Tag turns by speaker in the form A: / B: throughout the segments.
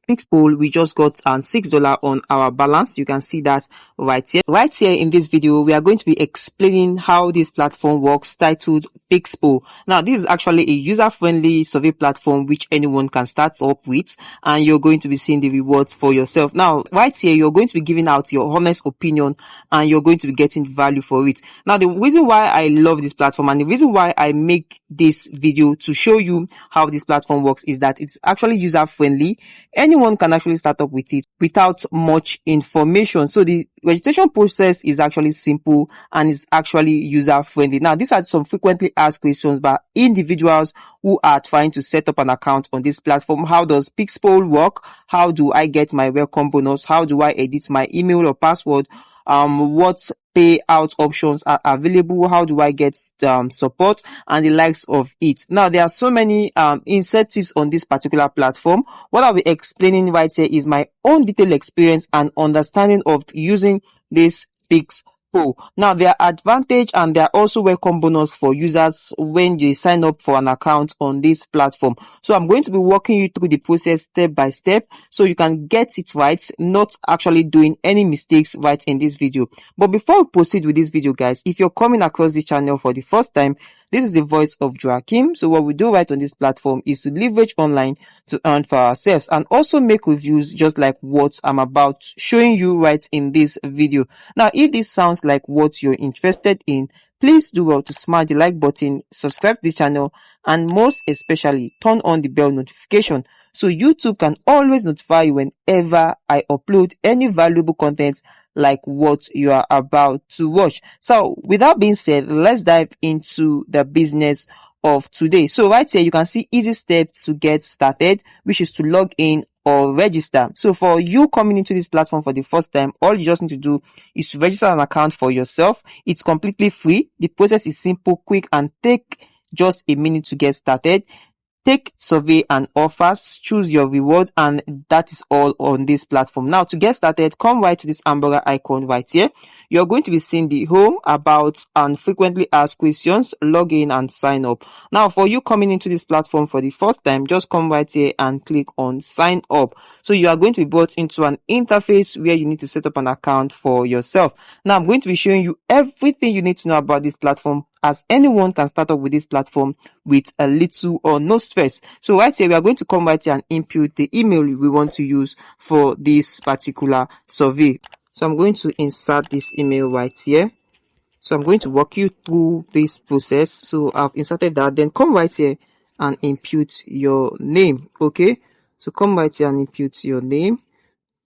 A: PixPoll, we just got $6 on our balance. You can see that right here. Right here in this video, we are going to be explaining how this platform works, titled PixPoll. Now, this is actually a user-friendly survey platform which anyone can start up with, and you're going to be seeing the rewards for yourself. Now, right here, you're going to be giving out your honest opinion, and you're going to be getting value for it. Now, the reason why I love this platform and the reason why I make this video to show you how this platform works is that it's actually user-friendly. Anyone can actually start up with it without much information. So the registration process is actually simple and is actually user-friendly. Now, these are some frequently asked questions by individuals who are trying to set up an account on this platform. How does PixPoll work? How do I get my welcome bonus? How do I edit my email or password? What payout options are available? How do I get support and the likes of it? Now, there are so many incentives on this particular platform. What I'll be explaining right here is my own detailed experience and understanding of using this PixPoll. Now, there are advantage and there are also welcome bonus for users when they sign up for an account on this platform. So I'm going to be walking you through the process step by step so you can get it right, not actually doing any mistakes right in this video. But before we proceed with this video, guys, if you're coming across the channel for the first time, this is the voice of Joaking. So what we do right on this platform is to leverage online to earn for ourselves and also make reviews just like what I'm about showing you right in this video. Now, if this sounds like what you're interested in, please do well to smash the like button, subscribe to the channel, and most especially turn on the bell notification so YouTube can always notify you whenever I upload any valuable content like what you are about to watch. So with that being said, let's dive into the business of today. So right here, you can see easy steps to get started, which is to log in or register. So for you coming into this platform for the first time, all you just need to do is to register an account for yourself. It's completely free. The process is simple, quick, and take just a minute to get started. Take survey and offers, choose your reward, and that is all on this platform. Now, to get started, come right to this hamburger icon right here. You're going to be seeing the home, about, and frequently asked questions, log in and sign up. Now, for you coming into this platform for the first time, just come right here and click on sign up. So you are going to be brought into an interface where you need to set up an account for yourself. Now, I'm going to be showing you everything you need to know about this platform, as anyone can start up with this platform with a little or no stress. So right here, we are going to come right here and input the email we want to use for this particular survey. So I'm going to insert this email right here. So I'm going to walk you through this process. So I've inserted that. Then come right here and input your name. Okay. So come right here and input your name.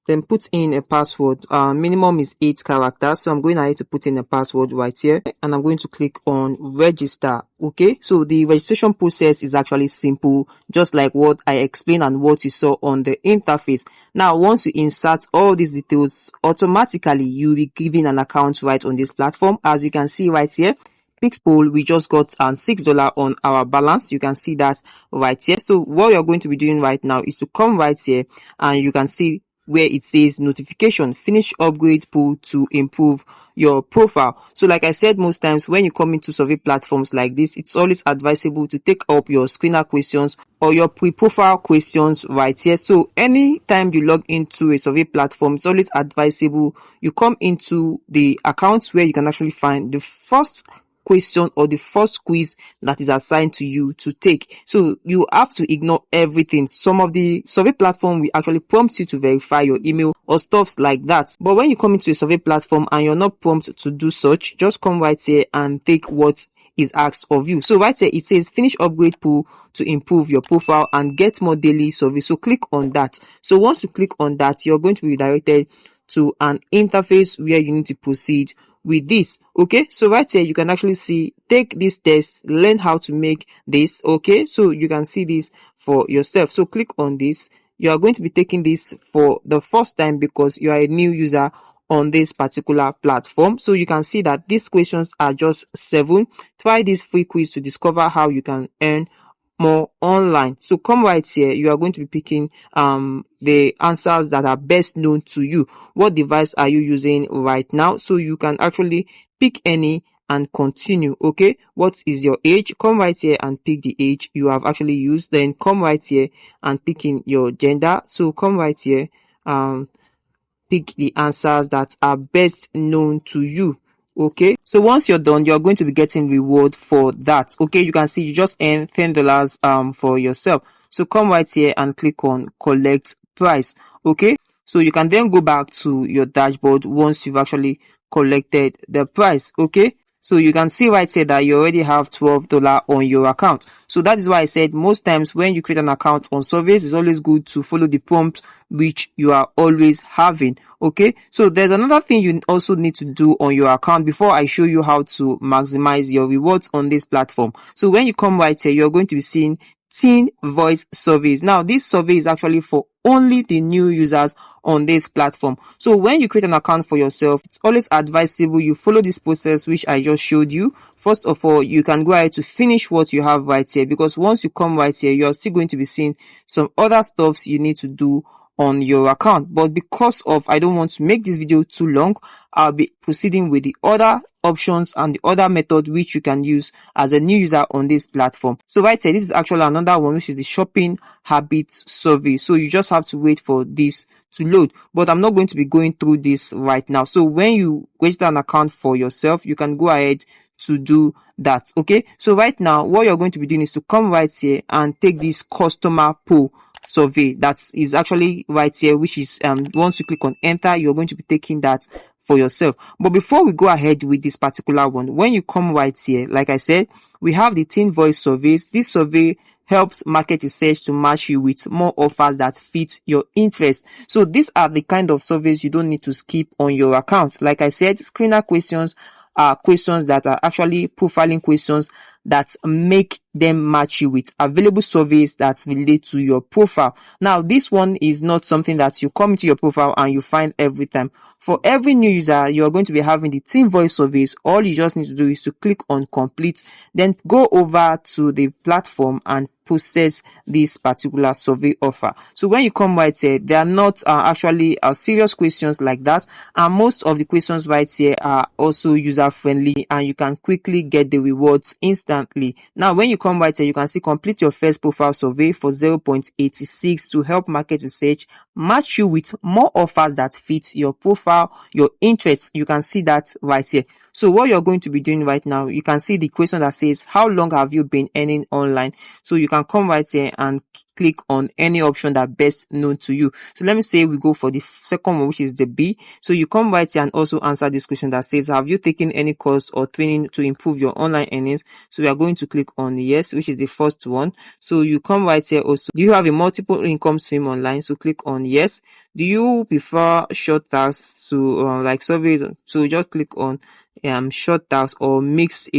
A: Then put in a password. Minimum is 8 characters. So I'm going ahead to put in a password right here. And I'm going to click on register. Okay. So the registration process is actually simple, just like what I explained and what you saw on the interface. Now, once you insert all these details, automatically you'll be given an account right on this platform. As you can see right here, PixPoll, we just got $6 on our balance. You can see that right here. So what you're going to be doing right now is to come right here and you can see where it says notification, finish upgrade pool to improve your profile. So like I said, most times when you come into survey platforms like this, it's always advisable to take up your screener questions or your pre-profile questions right here. So anytime you log into a survey platform, it's always advisable you come into the accounts where you can actually find the first question or the first quiz that is assigned to you to take. So you have to ignore everything. Some of the survey platform will actually prompt you to verify your email or stuff like that. But when you come into a survey platform and you're not prompted to do such, just come right here and take what is asked of you. So right here it says finish upgrade pool to improve your profile and get more daily surveys. So click on that. So once you click on that, you're going to be redirected to an interface where you need to proceed with this. Okay, so right here you can actually see, take this test, learn how to make this. Okay, so you can see this for yourself. So click on this. You are going to be taking this for the first time because you are a new user on this particular platform. So you can see that these questions are just 7. Try this free quiz to discover how you can earn more online. So come right here. You are going to be picking the answers that are best known to you. What device are you using right now? So you can actually pick any and continue. Okay, what is your age? Come right here and pick the age you have actually used. Then come right here and pick in your gender. So come right here, pick the answers that are best known to you. Okay, so once you're done, you're going to be getting reward for that. Okay, you can see you just earn $10 for yourself. So come right here and click on collect price. Okay, so you can then go back to your dashboard once you've actually collected the price. Okay, so you can see right here that you already have $12 on your account. So that is why I said most times when you create an account on Surveys, it's always good to follow the prompts which you are always having. Okay, so there's another thing you also need to do on your account before I show you how to maximize your rewards on this platform. So when you come right here, you're going to be seeing teen voice surveys. Now this survey is actually for only the new users on this platform. So when you create an account for yourself, it's always advisable you follow this process which I just showed you. First of all, you can go ahead to finish what you have right here, because once you come right here, you're still going to be seeing some other stuffs you need to do on your account. But because of I don't want to make this video too long, I'll be proceeding with the other options and the other method which you can use as a new user on this platform. So right here, this is actually another one, which is the shopping habits survey. So you just have to wait for this to load, but I'm not going to be going through this right now. So when you register an account for yourself, you can go ahead to do that. Okay, so right now what you're going to be doing is to come right here and take this customer poll survey that is actually right here, which is once you click on enter, you're going to be taking that for yourself. But before we go ahead with this particular one, when you come right here, like I said, we have the teen voice surveys. This survey helps market research to match you with more offers that fit your interest. So these are the kind of surveys you don't need to skip on your account. Like I said, screener questions are questions that are actually profiling questions that make them match you with available surveys that relate to your profile. Now, this one is not something that you come into your profile and you find every time. For every new user, you're going to be having the teen voice surveys. All you just need to do is to click on complete, then go over to the platform and process this particular survey offer. So when you come right here, they are not actually serious questions like that, and most of the questions right here are also user friendly and you can quickly get the rewards instantly. Now when you come right here, you can see complete your first profile survey for 0.86 to help market research match you with more offers that fit your profile, your interests. You can see that right here. So what you're going to be doing right now, you can see the question that says, how long have you been earning online? So you can come right here and click on any option that best known to you. So let me say we go for the second one, which is the B. So you come right here and also answer this question that says, have you taken any course or training to improve your online earnings? So we are going to click on yes, which is the first one. So you come right here also, do you have a multiple income stream online? So click on yes. Do you prefer short tasks to like surveys? So just click on short tasks or mix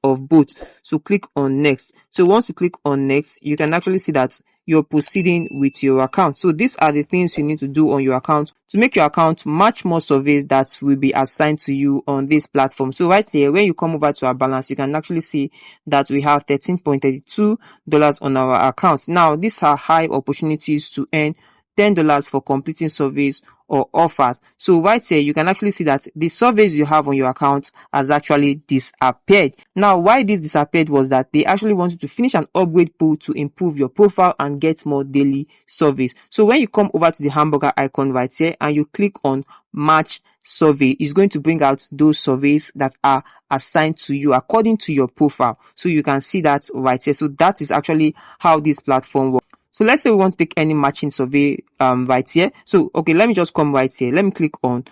A: of both. So click on next. So once you click on next, you can actually see that you're proceeding with your account. So these are the things you need to do on your account to make your account much more surveys that will be assigned to you on this platform. So right here, when you come over to our balance, you can actually see that we have $13.32 on our account. Now these are high opportunities to earn $10 for completing surveys or offers. So right here, you can actually see that the surveys you have on your account has actually disappeared. Now, why this disappeared was that they actually wanted to finish an upgrade pool to improve your profile and get more daily surveys. So when you come over to the hamburger icon right here and you click on match survey, it's going to bring out those surveys that are assigned to you according to your profile. So you can see that right here. So that is actually how this platform works. So let's say we want to pick any matching survey right here. So okay, let me just come right here. Let me click on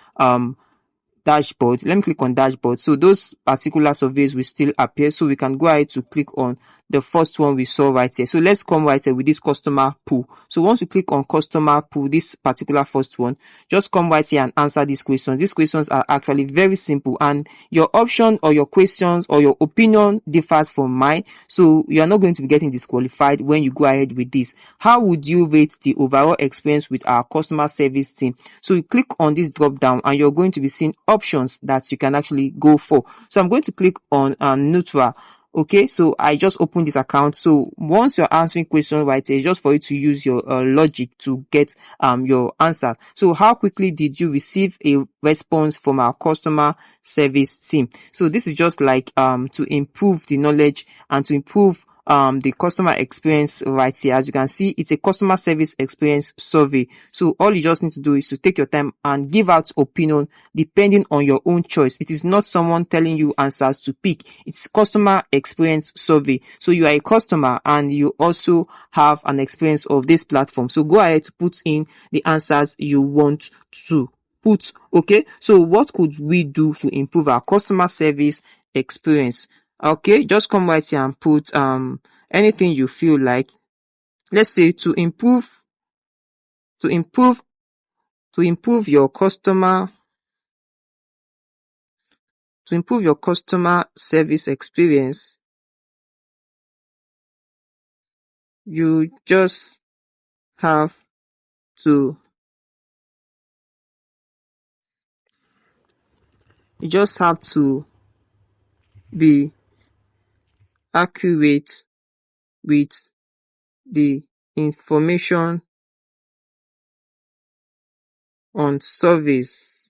A: dashboard. Let me click on dashboard. So those particular surveys will still appear. So we can go ahead to click on the first one we saw right here. So let's come right here with this customer pool. So once you click on customer pool, this particular first one, just come right here and answer these questions. These questions are actually very simple and your option or your questions or your opinion differs from mine. So you are not going to be getting disqualified when you go ahead with this. How would you rate the overall experience with our customer service team? So you click on this drop down and you're going to be seeing options that you can actually go for. So I'm going to click on neutral. Okay, so I just opened this account. So once you're answering questions right here, it's just for you to use your logic to get your answer. So how quickly did you receive a response from our customer service team? So this is just like to improve the knowledge and to improve the customer experience right here. As you can see, it's a customer service experience survey. So all you just need to do is to take your time and give out opinion depending on your own choice. It is not someone telling you answers to pick. It's customer experience survey. So you are a customer and you also have an experience of this platform. So go ahead to put in the answers you want to put. Okay, so what could we do to improve our customer service experience? Okay, just come right here and put anything you feel like. Let's say to improve your customer service experience, you just have to be accurate with the information on surveys.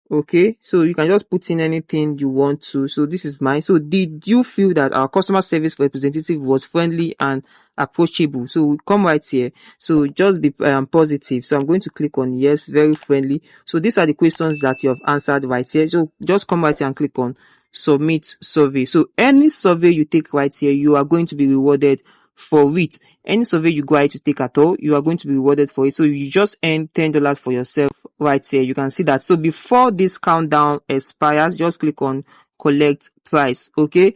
A: Okay, so you can just put in anything you want to. So this is mine. So did you feel that our customer service representative was friendly and approachable? So we come right here. So just be positive. So I'm going to click on yes, very friendly. So these are the questions that you have answered right here. So just come right here and click on submit survey. So any survey you take right here, you are going to be rewarded for it. Any survey you go ahead to take at all, you are going to be rewarded for it. So you just earn $10 for yourself right here. You can see that. So before this countdown expires, just click on collect price. Okay,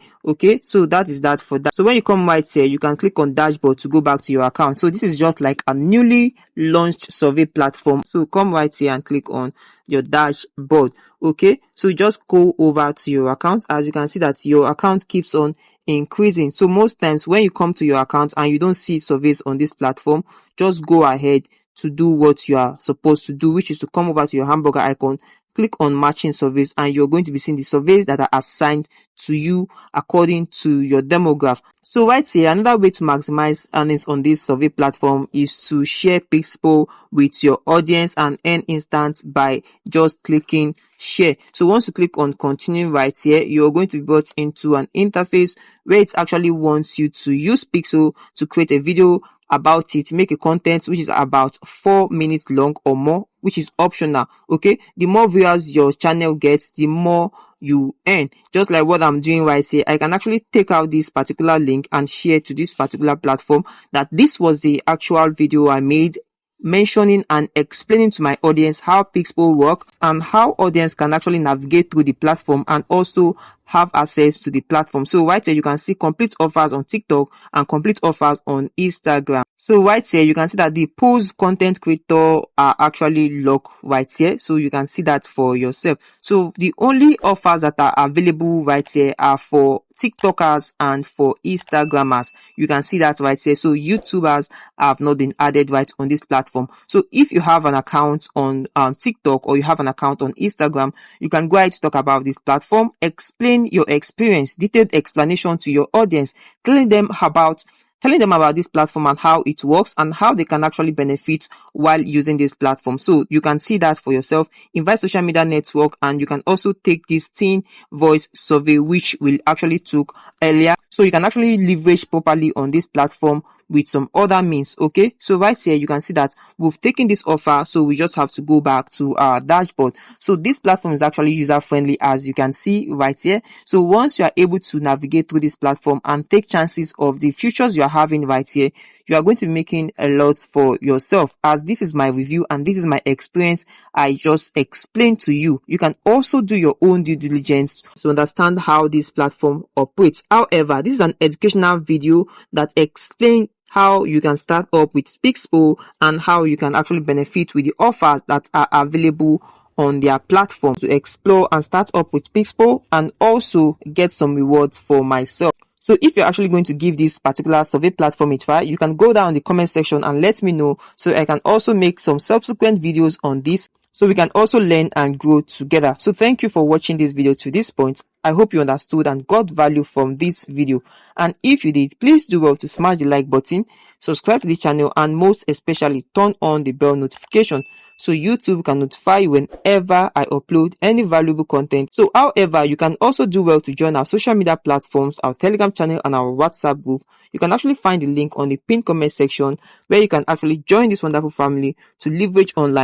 A: so that is that for that. So when you come right here, you can click on dashboard to go back to your account. So this is just like a newly launched survey platform. So come right here and click on your dashboard. Okay, so just go over to your account. As you can see that your account keeps on increasing. So most times when you come to your account and you don't see surveys on this platform, just go ahead to do what you are supposed to do, which is to come over to your hamburger icon, click on matching surveys, and you're going to be seeing the surveys that are assigned to you according to your demographic. So right here, another way to maximize earnings on this survey platform is to share PixPoll with your audience and earn instant by just clicking share. So once you click on continue right here, you're going to be brought into an interface where it actually wants you to use Pixel to create a video about it, make a content which is about 4 minutes long or more, which is optional. Okay, the more viewers your channel gets, the more you earn. Just like what I'm doing right here, I can actually take out this particular link and share to this particular platform that this was the actual video I made, mentioning and explaining to my audience how PixPoll works and how audience can actually navigate through the platform and also have access to the platform. So right here, you can see complete offers on TikTok and complete offers on Instagram. So right here, you can see that the post content creator are actually locked right here. So you can see that for yourself. So the only offers that are available right here are for TikTokers and for Instagrammers. You can see that right here. So YouTubers have not been added right on this platform. So if you have an account on TikTok or you have an account on Instagram, you can go ahead to talk about this platform, explain your experience, detailed explanation to your audience, telling them about this platform and how it works and how they can actually benefit while using this platform. So you can see that for yourself. Invite social media network, and you can also take this teen voice survey, which we actually took earlier. So you can actually leverage properly on this platform with some other means. Okay, so right here you can see that we've taken this offer, so we just have to go back to our dashboard. So this platform is actually user friendly, as you can see right here. So once you are able to navigate through this platform and take chances of the futures you are having right here, you are going to be making a lot for yourself. As this is my review and this is my experience I just explained to you. You can also do your own due diligence to understand how this platform operates. However, this is an educational video that explains how you can start up with PixPoll and how you can actually benefit with the offers that are available on their platform to explore and start up with PixPoll and also get some rewards for myself. So if you're actually going to give this particular survey platform a try, you can go down in the comment section and let me know so I can also make some subsequent videos on this so we can also learn and grow together. So thank you for watching this video to this point. I hope you understood and got value from this video. And if you did, please do well to smash the like button, subscribe to the channel, and most especially turn on the bell notification so YouTube can notify you whenever I upload any valuable content. So however, you can also do well to join our social media platforms, our Telegram channel, and our WhatsApp group. You can actually find the link on the pinned comment section where you can actually join this wonderful family to leverage online.